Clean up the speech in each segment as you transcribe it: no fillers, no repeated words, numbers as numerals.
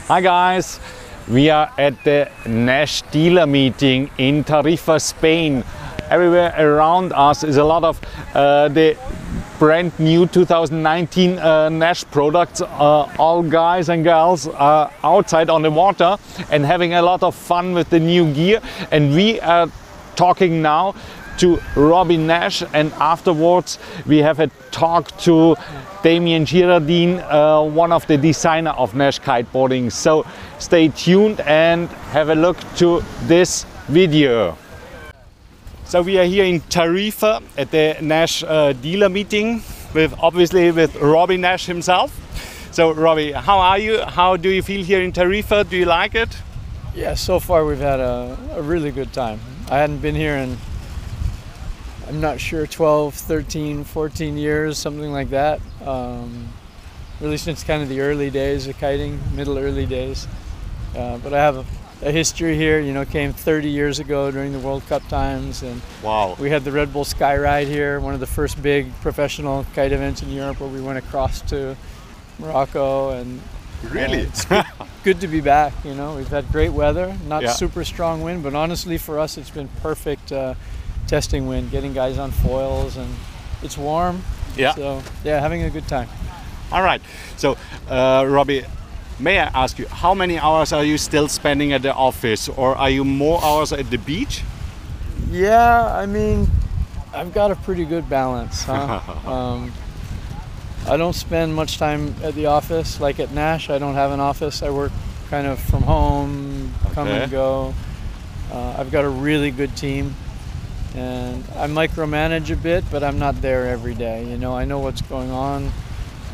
Hi guys, we are at the Naish Dealer Meeting in Tarifa, Spain. Everywhere around us is a lot of the brand new 2019 Naish products. All guys and girls are outside on the water and having a lot of fun with the new gear. And we are talking now to Robby Naish, and afterwards we have a talk to Damien Girardin, one of the designer of Naish kiteboarding. So stay tuned and have a look to this video. So we are here in Tarifa at the Naish Dealer Meeting, obviously with Robby Naish himself. So Robby, how are you? How do you feel here in Tarifa? Do you like it? Yeah, so far we've had a really good time. I hadn't been here in, I'm not sure, 12, 13, 14 years, something like that. Really since kind of the early days of kiting, early days. But I have a history here, you know, came 30 years ago during the World Cup times. And wow. We had the Red Bull Sky Ride here, one of the first big professional kite events in Europe, where we went across to Morocco. And really? It's good to be back, you know. We've had great weather, not super strong wind, but honestly for us it's been perfect testing wind, getting guys on foils, and it's warm. Yeah. So yeah, having a good time. All right. So Robby, may I ask you, how many hours are you still spending at the office, or are you more hours at the beach? Yeah, I mean, I've got a pretty good balance, huh? I don't spend much time at the office. Like at Gnash, I don't have an office. I work kind of from home, come and go. I've got a really good team, and I micromanage a bit, but I'm not there every day. You know, I know what's going on.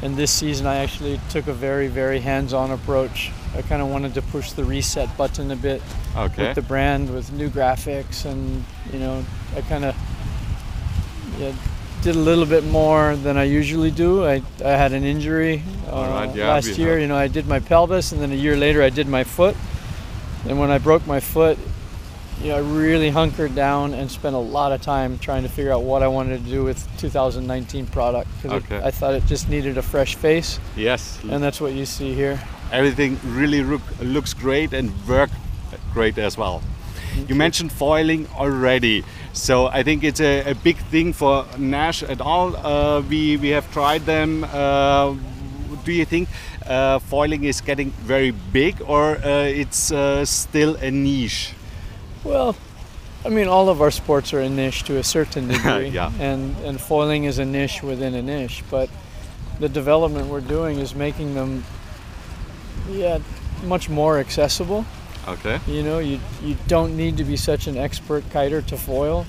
And this season I actually took a very, very hands-on approach. I kind of wanted to push the reset button a bit with the brand, with new graphics, and you know, I kind of did a little bit more than I usually do. I had an injury last year. You know, I did my pelvis, and then a year later I did my foot. And when I broke my foot, you know, I really hunkered down and spent a lot of time trying to figure out what I wanted to do with 2019 product, because I thought it just needed a fresh face. Yes. And that's what you see here. Everything really looks great and worked great as well. You mentioned foiling already, so I think it's a big thing for Naish at all. We have tried them. Do you think foiling is getting very big, or it's still a niche? Well, I mean, all of our sports are a niche to a certain degree, and foiling is a niche within a niche. But the development we're doing is making them, much more accessible. Okay. You know, you don't need to be such an expert kiter to foil.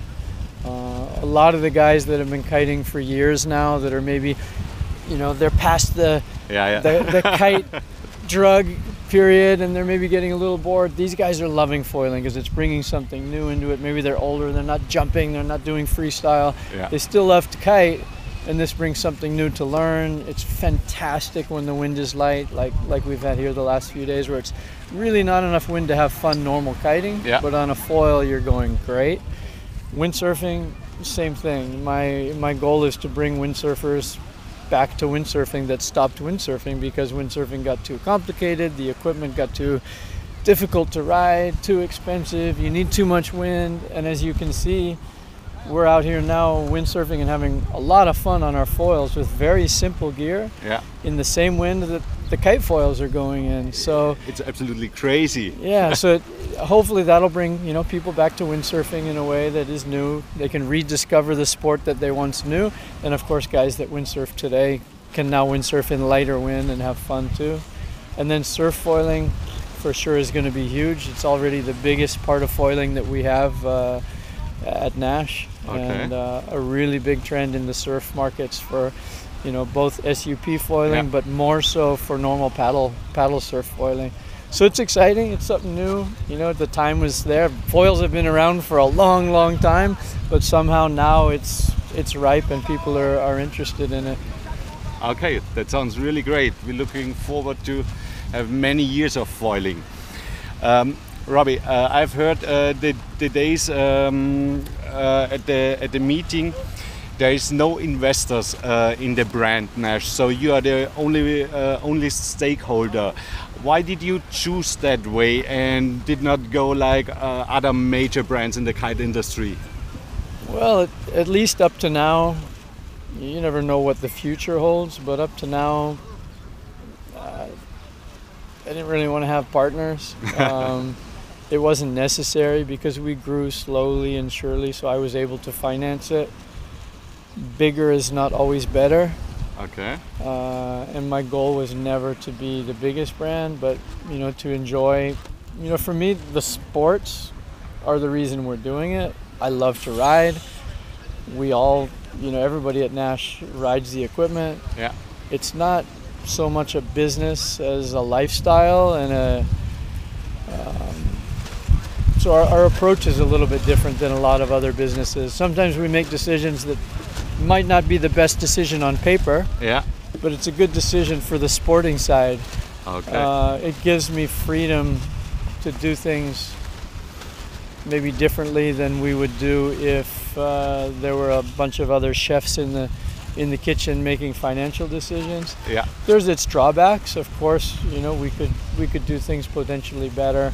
A lot of the guys that have been kiting for years now, that are maybe, you know, they're past the kite drug period, and they're maybe getting a little bored. These guys are loving foiling because it's bringing something new into it. Maybe they're older, they're not jumping, they're not doing freestyle. They still love to kite, and this brings something new to learn. It's fantastic when the wind is light, like we've had here the last few days, where it's really not enough wind to have fun normal kiting, but on a foil you're going great. Windsurfing, same thing. My goal is to bring windsurfers back to windsurfing that stopped windsurfing, because windsurfing got too complicated, the equipment got too difficult to ride, too expensive, you need too much wind. And as you can see, we're out here now windsurfing and having a lot of fun on our foils with very simple gear in the same wind that the kite foils are going in. So it's absolutely crazy. Yeah, so hopefully that'll bring, you know, people back to windsurfing in a way that is new. They can rediscover the sport that they once knew. And of course, guys that windsurf today can now windsurf in lighter wind and have fun too. And then surf foiling for sure is going to be huge. It's already the biggest part of foiling that we have at Naish, and a really big trend in the surf markets for, you know, both SUP foiling, but more so for normal paddle surf foiling. So it's exciting, it's something new. You know, the time was there. Foils have been around for a long, long time, but somehow now it's ripe and people are interested in it. Okay, that sounds really great. We're looking forward to have many years of foiling. Robby, I've heard the days at the meeting there is no investors in the brand Naish, so you are the only stakeholder. Why did you choose that way and did not go like other major brands in the kite industry? Well, at least up to now, you never know what the future holds, but up to now, I didn't really want to have partners. It wasn't necessary because we grew slowly and surely, so I was able to finance it. Bigger is not always better. Okay. And my goal was never to be the biggest brand, but to enjoy. For me, the sports are the reason we're doing it. I love to ride. We all, everybody at Naish rides the equipment. Yeah. It's not so much a business as a lifestyle, and so our approach is a little bit different than a lot of other businesses. Sometimes we make decisions that might not be the best decision on paper. Yeah. But it's a good decision for the sporting side. Okay. It gives me freedom to do things maybe differently than we would do if there were a bunch of other chefs in the kitchen making financial decisions. Yeah. There's its drawbacks, of course. We could do things potentially better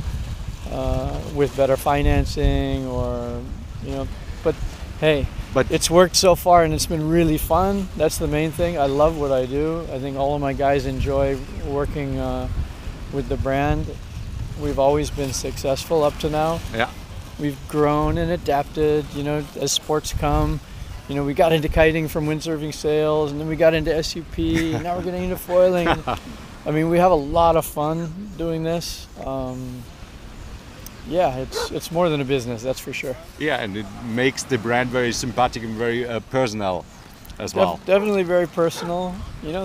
with better financing, or but hey. But it's worked so far and it's been really fun. That's the main thing. I love what I do. I think all of my guys enjoy working with the brand. We've always been successful up to now. Yeah. We've grown and adapted, as sports come. We got into kiting from windsurfing sales, and then we got into SUP, and now we're getting into foiling. I mean, we have a lot of fun doing this. Yeah, it's more than a business, that's for sure. Yeah, and it makes the brand very sympathetic and very personal as well. Definitely very personal.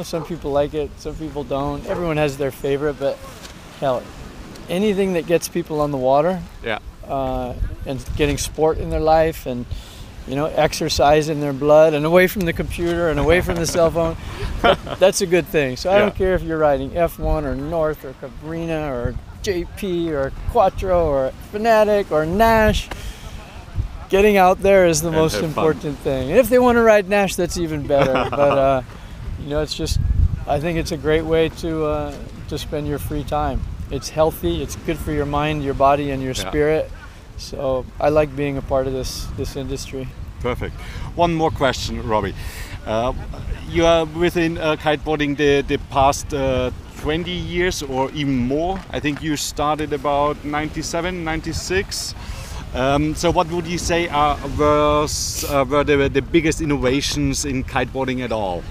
Some people like it, some people don't. Everyone has their favorite, but hell, anything that gets people on the water, yeah, and getting sport in their life, and exercise in their blood, and away from the computer and away from the cell phone, that's a good thing. So I don't care if you're riding F1 or North or Cabrina or JP or Quattro or Fanatic or Naish. Getting out there is the most important thing. And if they want to ride Naish, that's even better. But it's just, I think it's a great way to spend your free time. It's healthy. It's good for your mind, your body, and your spirit. So I like being a part of this industry. Perfect. One more question, Robby. You are within kiteboarding the past 20 years or even more. I think you started about 97, 96. So what would you say were the biggest innovations in kiteboarding at all?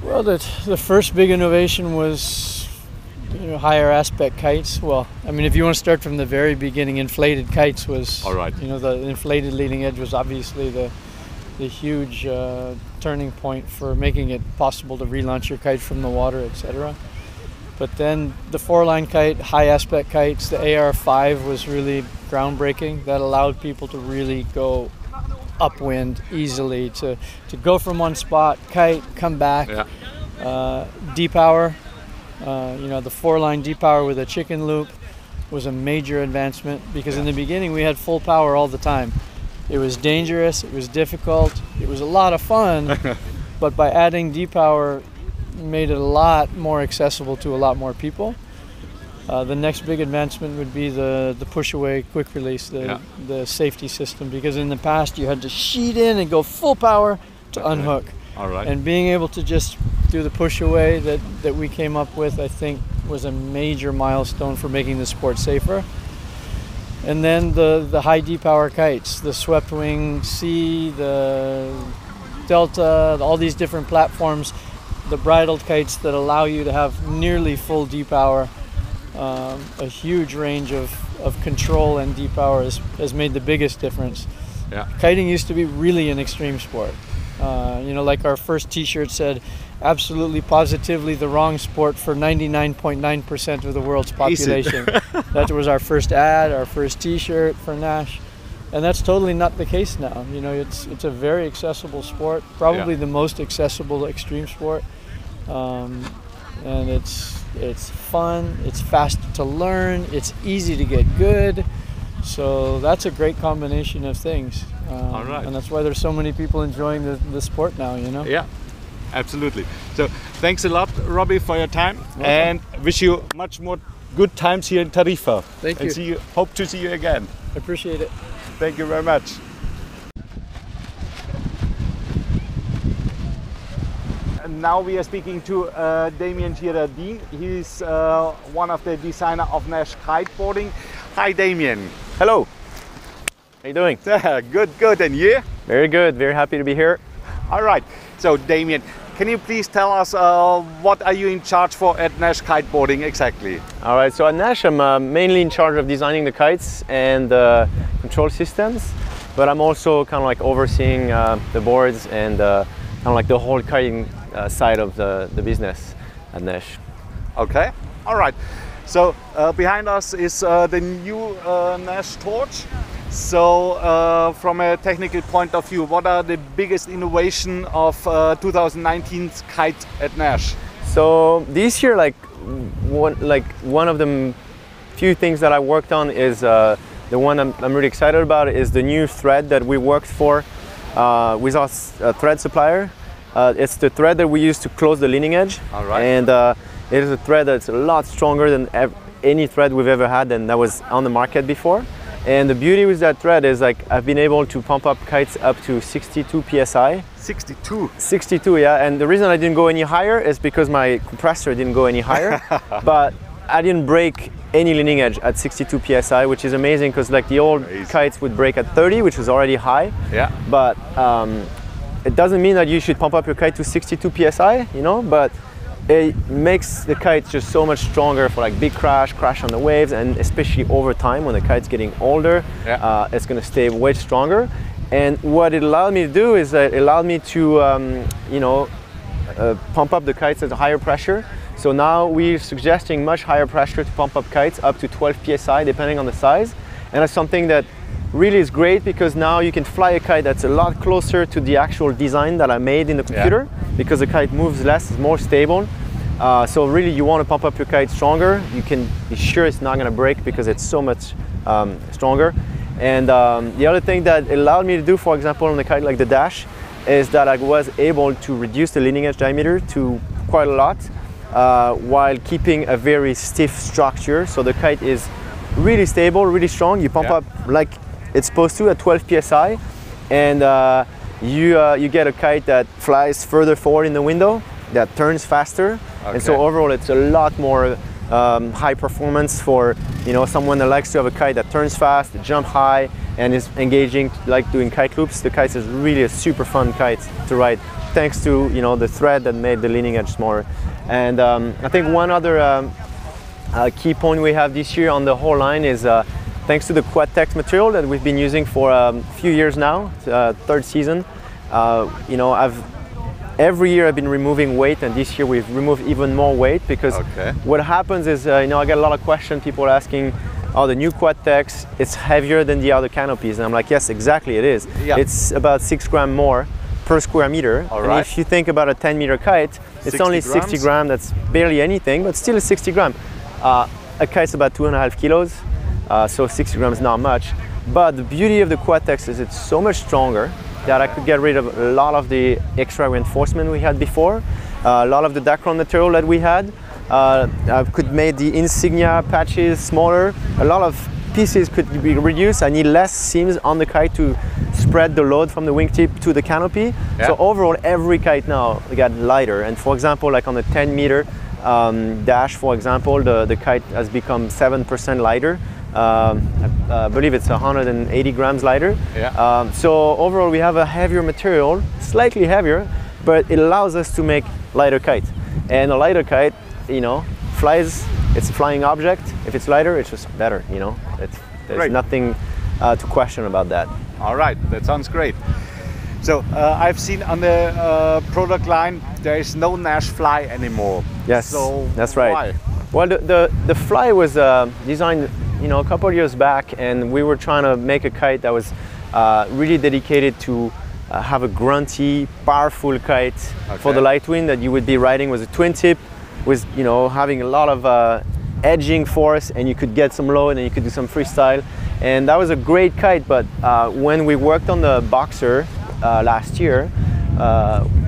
Well, the first big innovation was higher aspect kites. Well, I mean, if you want to start from the very beginning, inflated kites was, all right. The inflated leading edge was obviously the huge turning point for making it possible to relaunch your kite from the water, etc. But then the four-line kite, high aspect kites, the AR5 was really groundbreaking. That allowed people to really go upwind easily, to go from one spot, kite, come back. Yeah. D-power, the four-line D-power with a chicken loop was a major advancement, because in the beginning we had full power all the time. It was dangerous, it was difficult, it was a lot of fun, but by adding D-power made it a lot more accessible to a lot more people. The next big advancement would be the push-away quick release, the safety system, because in the past you had to sheet in and go full power to unhook. All right. And being able to just do the push-away that we came up with, I think, was a major milestone for making the sport safer. And then the high D-power kites, the swept wing C, the Delta, all these different platforms, the bridled kites that allow you to have nearly full D-power, a huge range of control and D-power has made the biggest difference. Yeah. Kiting used to be really an extreme sport. Like our first t-shirt said, absolutely positively the wrong sport for 99.9% of the world's population. That was our first ad, our first t-shirt for Naish. And that's totally not the case now. It's a very accessible sport, probably the most accessible extreme sport. And it's fun, it's fast to learn, it's easy to get good. So that's a great combination of things. All right. And that's why there's so many people enjoying the sport now, you know? Yeah, absolutely. So thanks a lot, Robby, for your time. Welcome. And wish you much more good times here in Tarifa. Thank you. And hope to see you again. I appreciate it. Thank you very much. And now we are speaking to Damien Girardin. He's one of the designer of Naish Kiteboarding. Hi, Damien. Hello. How you doing? Good, good. And you? Very good. Very happy to be here. All right. So, Damien, can you please tell us what are you in charge for at Naish Kiteboarding exactly? All right. So at Naish, I'm mainly in charge of designing the kites and control systems, but I'm also kind of like overseeing the boards and kind of like the whole kiting side of the business at Naish. Okay. All right. So behind us is the new Naish torch. So from a technical point of view, what are the biggest innovation of 2019's Kite at Naish? So this year, one of the few things that I worked on is the one I'm really excited about is the new thread that we worked for with our thread supplier. It's the thread that we use to close the leading edge. All right. And it is a thread that's a lot stronger than any thread we've ever had and that was on the market before. And the beauty with that thread is like I've been able to pump up kites up to 62 psi. 62? 62, yeah. And the reason I didn't go any higher is because my compressor didn't go any higher. But I didn't break any leading edge at 62 psi, which is amazing because like the old kites would break at 30, which was already high. Yeah. But it doesn't mean that you should pump up your kite to 62 psi, you know, but it makes the kite just so much stronger for like big crash on the waves, and especially over time when the kite's getting older, it's going to stay way stronger. And what it allowed me to do is that it allowed me to, pump up the kites at a higher pressure. So now we're suggesting much higher pressure to pump up kites up to 12 psi depending on the size. And that's something that really is great because now you can fly a kite that's a lot closer to the actual design that I made in the computer because the kite moves less, it's more stable. So really you want to pump up your kite stronger. You can be sure it's not going to break because it's so much stronger. And the other thing that it allowed me to do, for example, on the kite like the Dash, is that I was able to reduce the leading edge diameter to quite a lot while keeping a very stiff structure. So the kite is really stable, really strong. You pump up like it's supposed to at 12 psi, and you get a kite that flies further forward in the window, that turns faster, and so overall it's a lot more high performance for someone that likes to have a kite that turns fast, jump high, and is engaging, like doing kite loops. The kite is really a super fun kite to ride, thanks to the thread that made the leading edge smaller. And I think one other key point we have this year on the whole line is thanks to the Quad-Tex material that we've been using for a few years now, third season. Every year I've been removing weight, and this year we've removed even more weight because what happens is, I get a lot of questions, people asking, oh, the new Quad-Tex, it's heavier than the other canopies. And I'm like, yes, exactly it is. Yeah. It's about 6 grams more per square meter. And if you think about a 10-meter kite, it's only 60 grams, that's barely anything, but still 60 grams. A kite's about 2.5 kilos. So 60 grams is not much, but the beauty of the Quad-Tex is it's so much stronger that I could get rid of a lot of the extra reinforcement we had before, a lot of the Dacron material that we had. I could make the insignia patches smaller. A lot of pieces could be reduced. I need less seams on the kite to spread the load from the wingtip to the canopy. So overall, every kite now got lighter. And for example, like on the 10-meter Dash, for example, the kite has become 7% lighter. I believe it's 180 grams lighter. So overall we have a heavier material, slightly heavier, but it allows us to make lighter kite. And a lighter kite, flies, it's a flying object. If it's lighter, it's just better, There's nothing to question about that. All right, that sounds great. So I've seen on the product line, there is no Naish fly anymore. Yes, so that's right. Why? Well, the fly was designed a couple of years back, and we were trying to make a kite that was really dedicated to have a grunty, powerful kite for the light wind that you would be riding with a twin tip, with having a lot of edging force, and you could get some load and you could do some freestyle. And that was a great kite, but when we worked on the Boxer last year,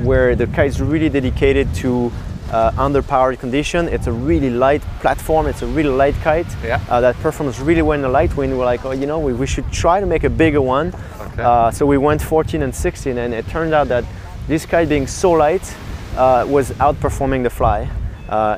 where the kite's really dedicated to underpowered condition, it's a really light platform, it's a really light kite that performs really well in the light wind. We're like, oh, you know, we should try to make a bigger one. Okay. So we went 14 and 16, and it turned out that this kite being so light was outperforming the fly.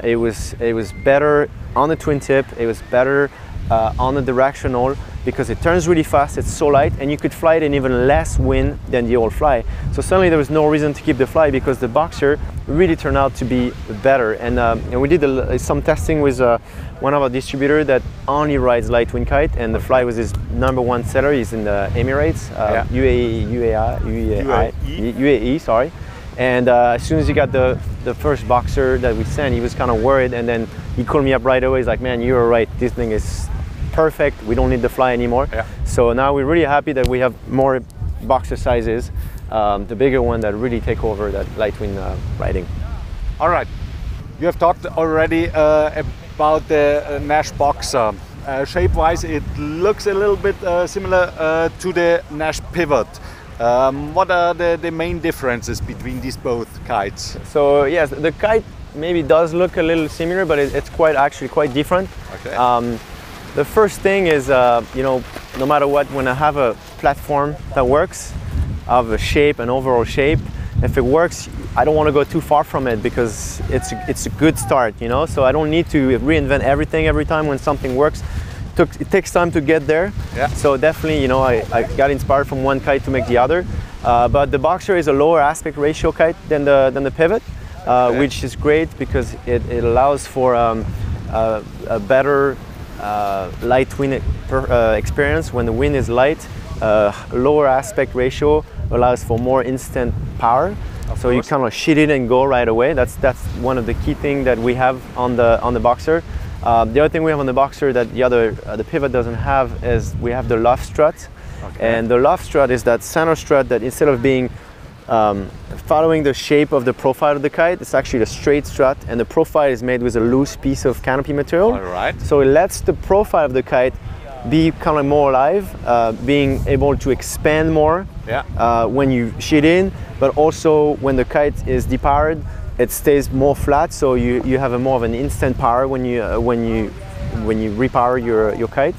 It was better on the twin tip, it was better on the directional, because it turns really fast, it's so light, and you could fly it in even less wind than the old fly. So suddenly there was no reason to keep the fly, because the Boxer really turned out to be better. And we did some testing with one of our distributors that only rides light wind kite, and the fly was his #1 seller. He's in the Emirates, UAE, sorry. And as soon as he got the first Boxer that we sent, he was kind of worried, and then he called me up right away. He's like, man, you were right, this thing is perfect, we don't need the fly anymore. So now we're really happy that we have more Boxer sizes, the bigger one that really take over that light wind riding. All right, you have talked already about the Naish Boxer. Shape-wise, it looks a little bit similar to the Naish Pivot. What are the main differences between these both kites? So yes, the kite maybe does look a little similar, but it's actually quite different. Okay. The first thing is, you know, no matter what, when I have a platform that works, I have a shape, an overall shape. If it works, I don't want to go too far from it, because it's a good start, you know. So I don't need to reinvent everything every time when something works. It takes time to get there. So definitely, you know, I got inspired from one kite to make the other. But the Boxer is a lower aspect ratio kite than the Pivot, which is great because it allows for a better light wind experience. When the wind is light, lower aspect ratio allows for more instant power. So you kind of shoot it and go right away. That's one of the key things that we have on the Boxer. The other thing we have on the Boxer that the Pivot doesn't have is we have the loft strut. And the loft strut is that center strut that, instead of being following the shape of the profile of the kite, it's actually a straight strut, and the profile is made with a loose piece of canopy material. All right. So it lets the profile of the kite be kind of more alive, being able to expand more when you shoot in, but also when the kite is depowered, it stays more flat, so you have more of an instant power when you repower your kite.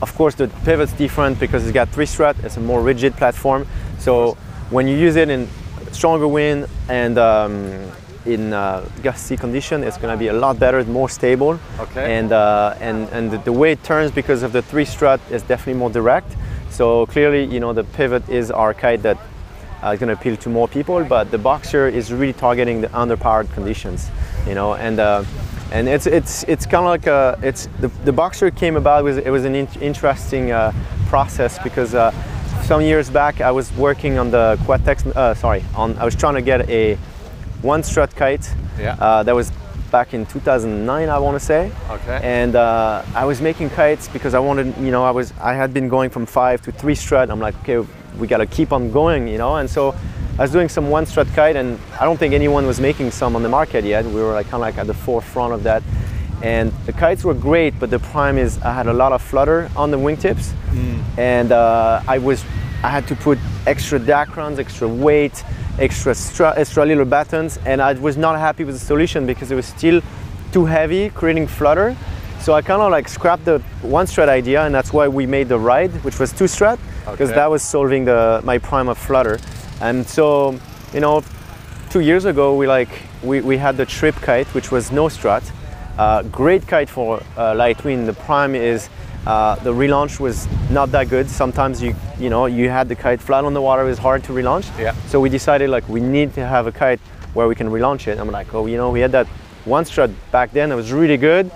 Of course, the Pivot's different because it's got 3 strut. It's a more rigid platform. So when you use it in stronger wind and in gusty condition, it's going to be a lot better, more stable. Okay. And the way it turns because of the 3 strut is definitely more direct. So clearly, you know, the Pivot is our kite that is going to appeal to more people, but the Boxer is really targeting the underpowered conditions, you know, and it's kind of like the Boxer came about. It was an interesting process because some years back I was working on the Quatex. I was trying to get a 1 strut kite. That was back in 2009, I want to say. Okay. And I was making kites because I wanted, you know, I had been going from 5 to 3 strut. I'm like, okay, we got to keep on going, you know. And so I was doing some 1 strut kite, and I don't think anyone was making some on the market yet. We were like kind of like at the forefront of that. And the kites were great, but the problem is I had a lot of flutter on the wingtips, and I had to put extra dacrons, extra weight, extra little battens, and I was not happy with the solution because it was still too heavy, creating flutter. So I kind of like scrapped the 1 strut idea, and that's why we made the Ride, which was 2 strut, because that was solving my problem of flutter. And so, you know, 2 years ago we had the Trip kite, which was no strut. Great kite for light wind. The problem is the relaunch was not that good. Sometimes you had the kite flat on the water. It was hard to relaunch. So we decided like we need to have a kite where we can relaunch it. I'm like, oh, you know, we had that 1 strut back then. It was really good,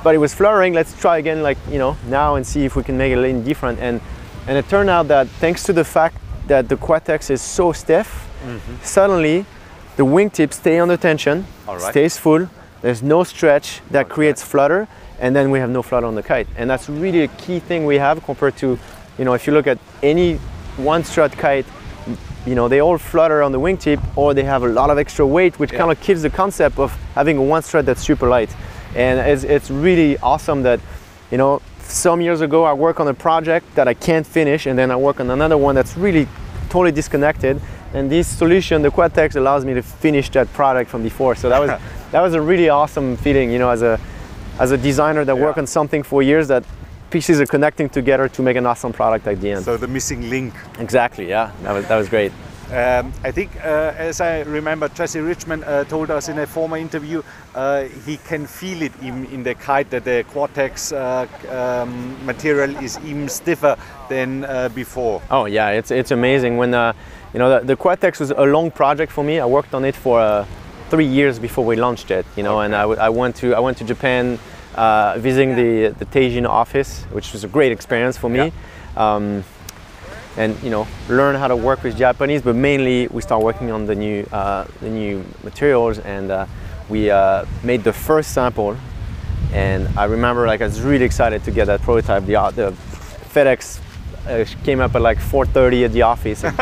but it was fluttering. Let's try again, like, you know, now and see if we can make it a little different. And it turned out that thanks to the fact that the Quatex is so stiff, suddenly the wingtips stay under tension, stays full. There's no stretch that creates flutter, and then we have no flutter on the kite. And that's really a key thing we have compared to, you know, if you look at any 1 strut kite, you know, they all flutter on the wingtip, or they have a lot of extra weight, which kind of kills the concept of having a 1 strut that's super light. And it's really awesome that you know, some years ago I work on a project that I can't finish, and then I work on another one that's really totally disconnected. And this solution, the Quadtex, allows me to finish that product from before. So that was a really awesome feeling, you know, as a designer that worked on something for years, that pieces are connecting together to make an awesome product at the end. So the missing link. Exactly, yeah, that was great. I think, as I remember, Jesse Richmond told us in a former interview, he can feel it in the kite that the Quadtex material is even stiffer than before. Oh yeah, it's amazing. When you know, the Quadtex was a long project for me. I worked on it for 3 years before we launched it. You know, and I went to Japan, visiting the Teijin office, which was a great experience for me. And you know, learn how to work with Japanese, but mainly we start working on the new materials, and we made the first sample. And I remember, like, I was really excited to get that prototype. The FedEx came up at like 4:30 at the office, and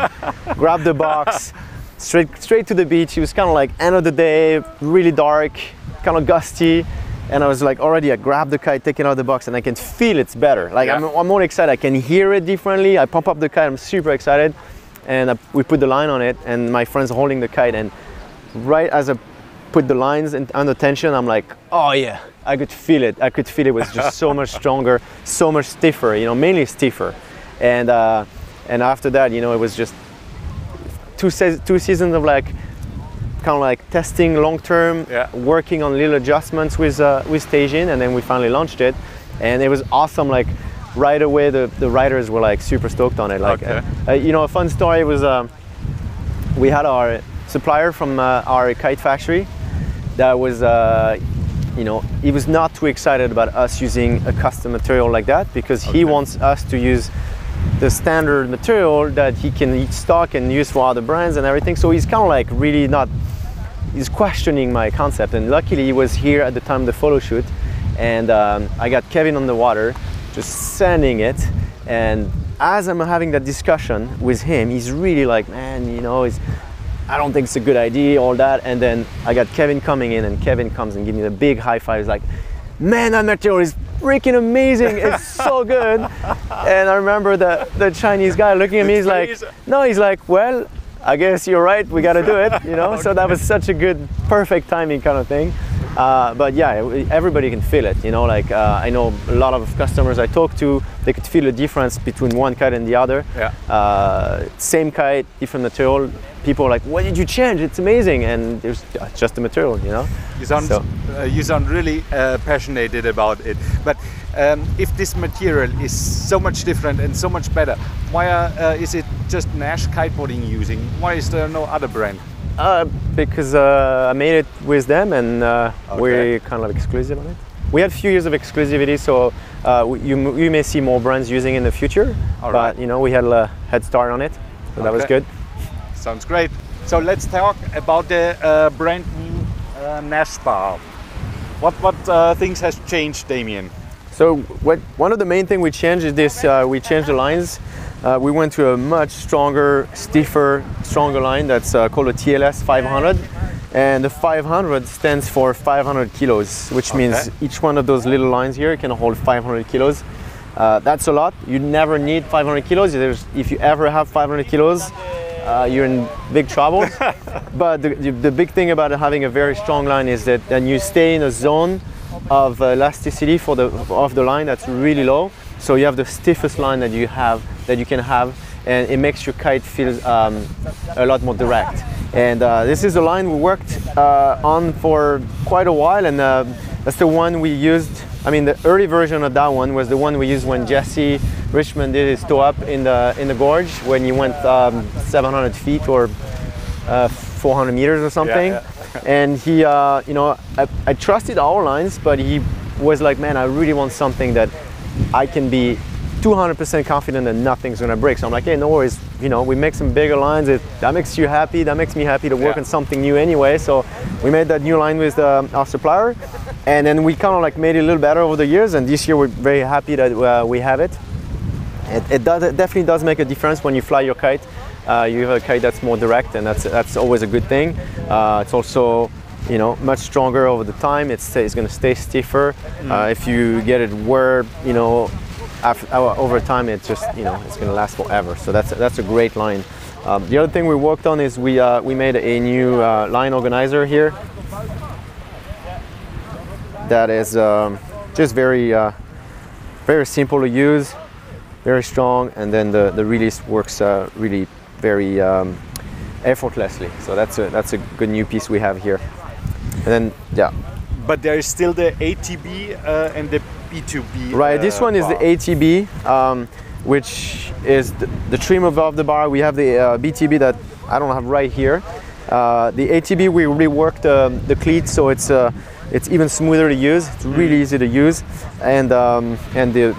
grabbed the box, straight to the beach. It was kind of like end of the day, really dark, kind of gusty. And I was like, already, I grabbed the kite, take it out of the box, and I can feel it's better. Like, I'm more excited. I can hear it differently. I pump up the kite. I'm super excited. And we put the line on it, and my friend's holding the kite. And right as I put the lines under tension, I'm like, oh yeah, I could feel it. I could feel it was just so much stronger, so much stiffer, you know, mainly stiffer. And after that, you know, it was just two seasons of like, kind of like testing long term, working on little adjustments with Teijin, and then we finally launched it, and it was awesome. Like right away, the riders were like super stoked on it. Like, you know, a fun story was we had our supplier from our kite factory that was, you know, he was not too excited about us using a custom material like that, because he wants us to use the standard material that he can stock and use for other brands and everything. So he's kind of like really not. He's questioning my concept, and luckily he was here at the time of the photo shoot, and I got Kevin on the water just sanding it, and as I'm having that discussion with him, he's really like, man, you know, I don't think it's a good idea, all that. And then I got Kevin coming in, and Kevin comes and gives me a big high five. He's like, man, that material is freaking amazing, it's so good. And I remember the Chinese guy looking at me, he's like, no, he's like, well, I guess you're right, we got to do it, you know. So that was such a good, perfect timing kind of thing. But yeah, everybody can feel it, you know. Like I know a lot of customers I talk to, they could feel the difference between one kite and the other. Same kite, different material. People are like, what did you change? It's amazing. And it's just the material, you know. You sound really passionate about it. But if this material is so much different and so much better, why is it just Naish Kiteboarding using? Why is there no other brand? Because I made it with them, and we're kind of exclusive on it. We had a few years of exclusivity, so you may see more brands using it in the future. But you know, we had a head start on it, so that was good. Sounds great. So let's talk about the brand new Naish bar. What things has changed, Damien? So one of the main things we changed is this. We changed the lines. We went to a much stronger, stiffer, stronger line that's called a TLS 500. And the 500 stands for 500 kilos, which means each one of those little lines here can hold 500 kilos. That's a lot. You never need 500 kilos. If you ever have 500 kilos, you're in big trouble. But the big thing about having a very strong line is that then you stay in a zone of elasticity of the line that's really low. So you have the stiffest line that you can have, and it makes your kite feel a lot more direct. And this is a line we worked on for quite a while, and that's the one we used. I mean, the early version of that one was the one we used when Jesse Richmond did his toe up in the gorge, when he went 700 feet or 400 meters or something. And he, you know, I trusted our lines, but he was like, man, I really want something that I can be 200% confident that nothing's gonna break. So I'm like, hey, no worries, you know, we make some bigger lines. That makes you happy, that makes me happy to work on something new anyway. So we made that new line with our supplier, and then we kind of like made it a little better over the years, and this year we're very happy that we have it. It definitely does make a difference when you fly your kite. You have a kite that's more direct, and that's always a good thing. It's also you know, much stronger over the time. It's going to stay stiffer. If you get it wear, you know, over time, it's just, you know, it's going to last forever. So that's a great line. The other thing we worked on is we made a new line organizer here. That is just very simple to use, very strong, and then the release works really very effortlessly. So that's a good new piece we have here. And then, yeah. But there is still the ATB and the B2B. Right, this one is the ATB, which is the trim above the bar. We have the BTB that I don't have right here. The ATB, we reworked the cleat, so it's even smoother to use. It's really easy to use, and the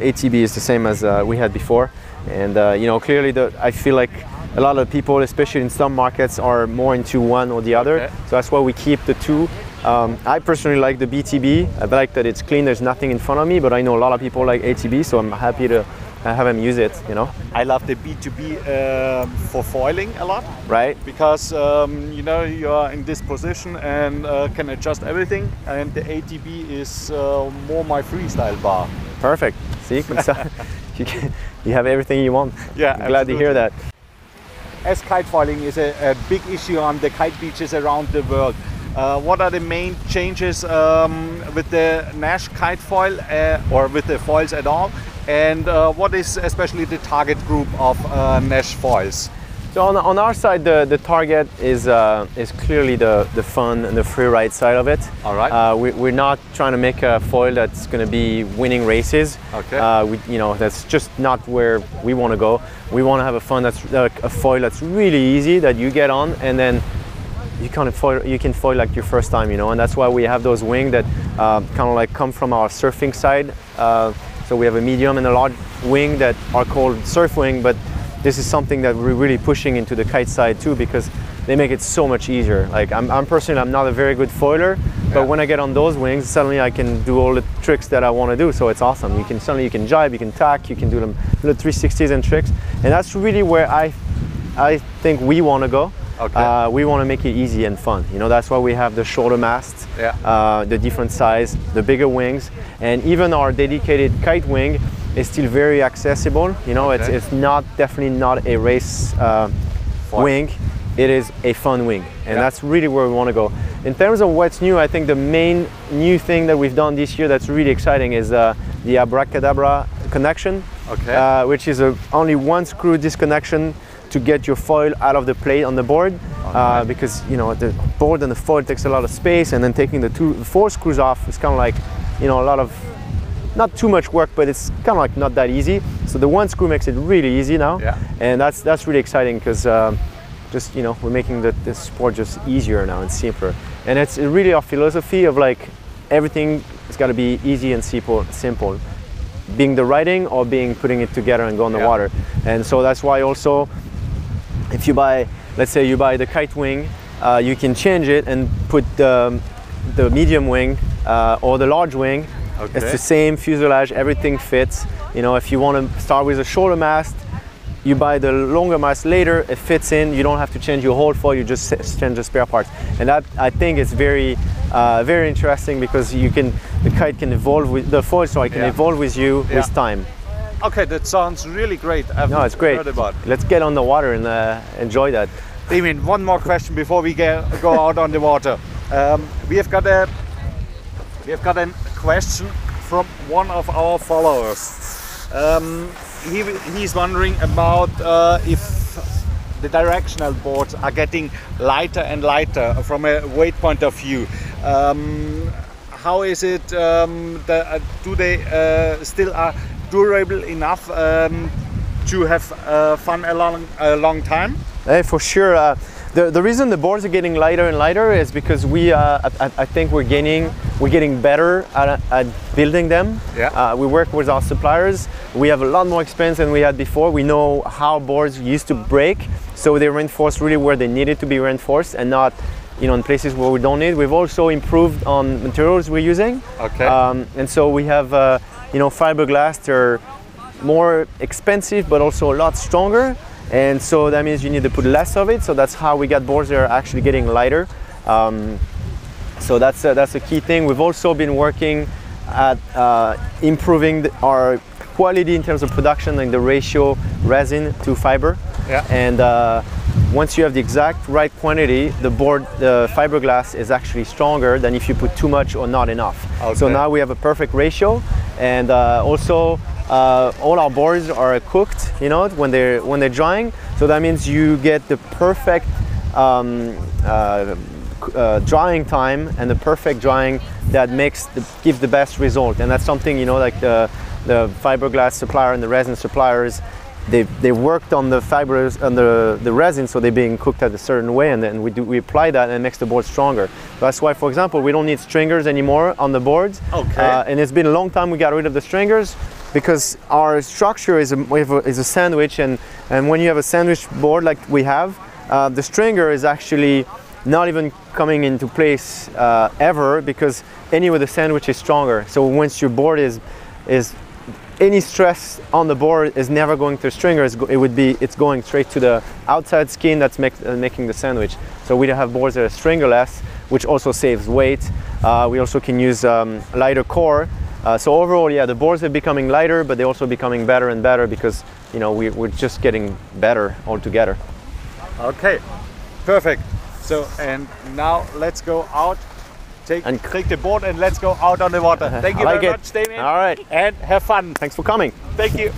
ATB is the same as we had before. And you know, clearly, I feel like a lot of people, especially in some markets, are more into one or the other. Okay. So that's why we keep the two. I personally like the BTB. I like that it's clean. There's nothing in front of me, but I know a lot of people like ATB, so I'm happy to have them use it, you know. I love the B2B for foiling a lot. Right. Because, you know, you are in this position and can adjust everything. And the ATB is more my freestyle bar. Perfect. See, you have everything you want. Yeah, I'm glad to hear that. As kite foiling is a big issue on the kite beaches around the world, what are the main changes with the Naish kite foil or with the foils at all? And what is especially the target group of Naish foils? So on our side, the target is clearly the fun and the free ride side of it. All right. We're not trying to make a foil that's going to be winning races. Okay. You know, that's just not where we want to go. We want to have a foil that's really easy that you get on, and then you can foil like your first time, you know. And that's why we have those wings that kind of like come from our surfing side. So we have a medium and a large wing that are called surf wing, but this is something that we're really pushing into the kite side too, because they make it so much easier. Like I'm personally, I'm not a very good foiler, but when I get on those wings, suddenly I can do all the tricks that I want to do. So it's awesome. Suddenly you can jibe, you can tack, you can do them little 360s and tricks, and that's really where I think we want to go. Okay. We want to make it easy and fun. You know, that's why we have the shorter masts, the different size, the bigger wings, and even our dedicated kite wing is still very accessible. You know, it's definitely not a race wing. It is a fun wing, and that's really where we want to go. In terms of what's new, I think the main new thing that we've done this year that's really exciting is the abracadabra connection, which is only one screw disconnection to get your foil out of the plate on the board, because you know the board and the foil takes a lot of space, and then taking the 4 screws off is kind of like, you know, a lot of, not too much work, but it's kind of like not that easy. So the one screw makes it really easy now, and that's really exciting, because just, you know, we're making the sport just easier now and simpler, and it's really our philosophy of like everything has got to be easy and simple, being the riding or being putting it together and go on the water. And so that's why also, if you buy, let's say you buy the kite wing, you can change it and put the medium wing or the large wing. It's the same fuselage, everything fits. You know, if you want to start with a shorter mast, you buy the longer mast later, it fits in, you don't have to change your whole foil, you just change the spare parts. And that, I think, is very interesting, because the kite can evolve with the foil, so it can evolve with you with time. Okay, that sounds really great. No, it's great. Let's get on the water and enjoy that. Damien, one more question before we go out on the water. We have got a question from one of our followers. He's wondering about if the directional boards are getting lighter and lighter from a weight point of view. How is it? Do they still are durable enough to have fun a long time? For sure. The reason the boards are getting lighter and lighter is because I think we're getting better at building them. We work with our suppliers. We have a lot more experience than we had before. We know how boards used to break, so they reinforce really where they needed to be reinforced, and not, you know, in places where we don't need. We've also improved on materials we're using. And so we have you know, fiberglass. They're more expensive but also a lot stronger, and so that means you need to put less of it. So that's how we got boards that are actually getting lighter. So that's a key thing. We've also been working at improving our quality in terms of production, like the ratio resin to fiber. Yeah. And once you have the exact right quantity, the fiberglass is actually stronger than if you put too much or not enough. Okay. So now we have a perfect ratio, and also all our boards are cooked, you know, when they're drying. So that means you get the perfect drying time and the perfect drying that gives the best result. And that's something, you know, like the fiberglass supplier and the resin suppliers, they worked on the fibers and the resin, so they're being cooked at a certain way, and then we apply that, and it makes the board stronger. That's why, for example, we don't need stringers anymore on the boards. Okay. And it's been a long time we got rid of the stringers, because our structure is a sandwich, and when you have a sandwich board like we have, the stringer is actually not even coming into place ever, because anyway the sandwich is stronger. So once your board is any stress on the board is never going to the stringer. It's going straight to the outside skin that's making the sandwich. So we have boards that are stringerless, which also saves weight. We also can use lighter core. So overall, yeah, the boards are becoming lighter, but they're also becoming better and better, because, you know, we're just getting better altogether. Okay, perfect. So, and now let's go out. Take the board and let's go out on the water. Thank you very much, Damien. All right. And have fun. Thanks for coming. Thank you.